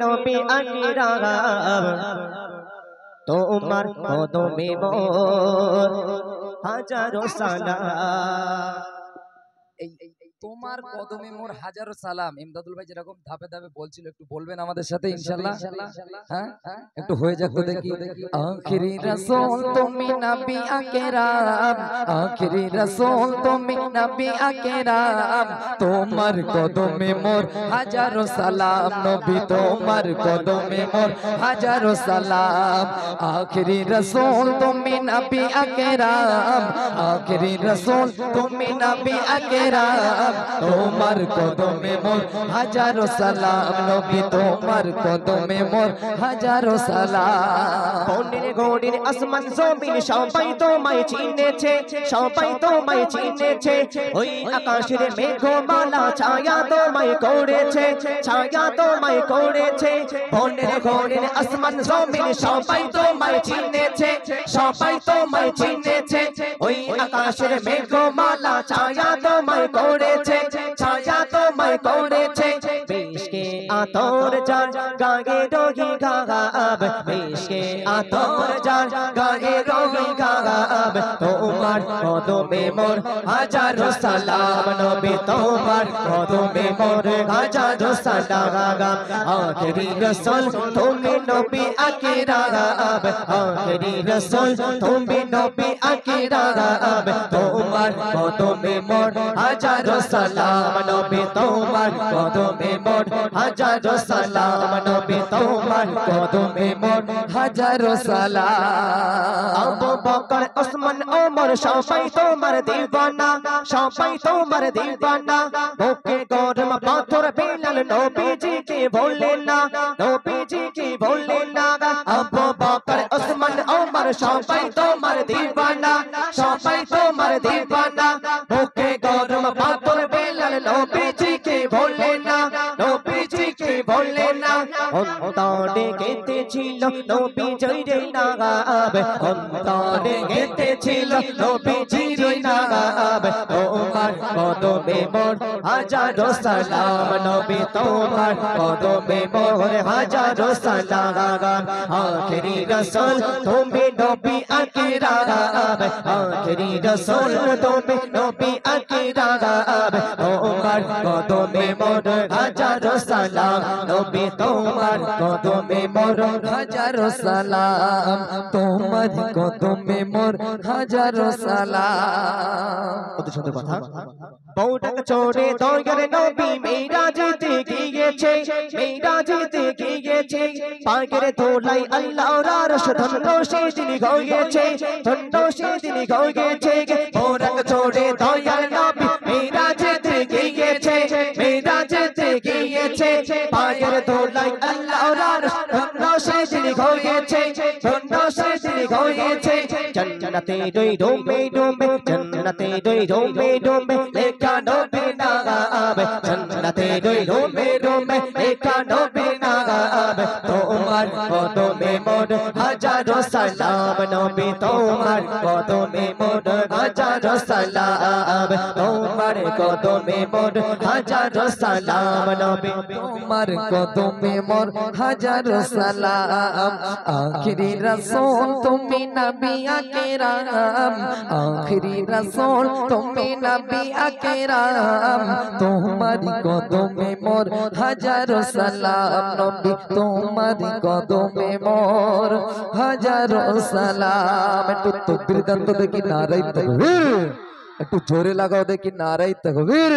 নবী আকরাম তোমার কদমে মোর হাজারো সালাম। এই তোমার কদমে মোর হাজারো সালাম। ইমদাদুল ভাই যেরকম ধাপে ধাপে বলছিল, একটু বলবেন আমাদের সাথে ইনশাআল্লাহ? হ্যাঁ, একটু হয়ে যাক তো দেখি। আখিরি রাসূল তুমি নবী আকরাম, আখিরি রাসূল তুমি নবী আকরাম, তোমার কদমে মোর হাজারো সালাম। নবী তোমার কদমে মোর হাজারো সালাম। আখিরি রাসূল তুমি নবী আকরাম, আখিরি রাসূল তুমি নবী আকরাম, তোমার কদমে মোর হাজারো সালাম। নবী তোমার কদমে মোর হাজারো সালাম। বনের গড়ের আসমান জমিন সবাই তোমায় চিনেছে, সবাই তোমায় চিনেছে। ওই আকাশের মেঘমালা ছায়া তোমায় করেছে, ছায়া তোমায় করেছে। বনের গড়ের আসমান জমিন সবাই তোমায় চিনেছে, সবাই তোমায় চিনেছে। ওই আকাশের মেঘমালা ছায়া তোমায় করেছে, ছায়া তোমায় করেছে। বেশকে আতর যার গায়ে রোহি গাব, বেশকে আতর যার গায়ে রোহি গাব, তোমার কদমে মোর হাজারো সালাম। নবী তোমার কদমে মোর হাজারো সালাম। আখিরি রাসূল তুমি নবী আকরাম, আখিরি রাসূল তুমি নবী আকরাম, তোমার কদমে মোর হাজারো সালাম। নবী তোমার কদমে মোর হাজারো সালাম। নবী তোমার কদমে মোর হাজারো সালাম। আবু বকর ওসমান ওমর সবাই তোমার দিওয়ানা, সবাই তোমার দিওয়ানা। বুকে গরম পাথর বিলাল নবীজিকে বললেন না, নবীজিকে বললেন না। আবু বকর ওসমান ওমর সবাই তোমার দিওয়ানা, সবাই তোমার দিওয়ানা। বুকে গরম পাথর বিলাল নবীজিকে বললেন না, নবীজিকে বললেন না। অন্তরে গেঁথেছিল নবীজির নাম, অন্তরে গেঁথেছিল নবীজির নাম। তোমার কদমে মোর হাজারো সালাম। নবী তোমার কদমে মোর হাজারো সালাম। আখিরি রাসূল তুমি নবী আকরাম, আখিরি রাসূল তুমি নবী আকরাম, তোমার কদমে মোর হাজারো সালাম। নবী তোমার কদমে মোর হাজারো সালাম, তোমার কদমে মোর হাজারো সালাম। কত সুন্দর কথা। বউটাকে চড়ে দয়ার নবী মেরাজেতে গিয়েছে, মেরাজেতে গিয়েছে। পাকের তোলাই আল্লাহর আরশ ধন্য সেদিন হয়েছে, ধন্য সেদিন হয়েছে। বউটাকে চড়ে দয়ার নবী মেরাজেতে গিয়েছে, মেরাজেতে গিয়েছে। পাকের তোলাই আল্লাহর আরশ ধন্য সেদিন হয়েছে, ধন্য সেদিন হয়েছে। জন্নতে দুই ডোমে ডোমে, জন্নতে দুই ডোমে ডোমে লেখা নবী নাম, জন্নতে দুই ডোমে ডোমে লেখা নবী নাম। তোমার কদমে মোর হাজারো সালাম। নবী তোমার কদমে মোর হাজারো সালাম। তোমার কদমে মোর হাজারো সালাম। নবী তোমার কদমে মোর হাজারো সালাম। আখিরি রাসূল তুমি নবী আকরাম, আখিরি রাসূল তুমি নবী আকরাম, তোমার কদমে মোর হাজারো সালাম। নবী তোমার কদমে মোর হাজারো সালাম। একটু তাকবীর দেন তো দেখি, নারায়ে তাকবীর। একটু জোরে লাগাও দেখি, নারায়ে তাকবীর।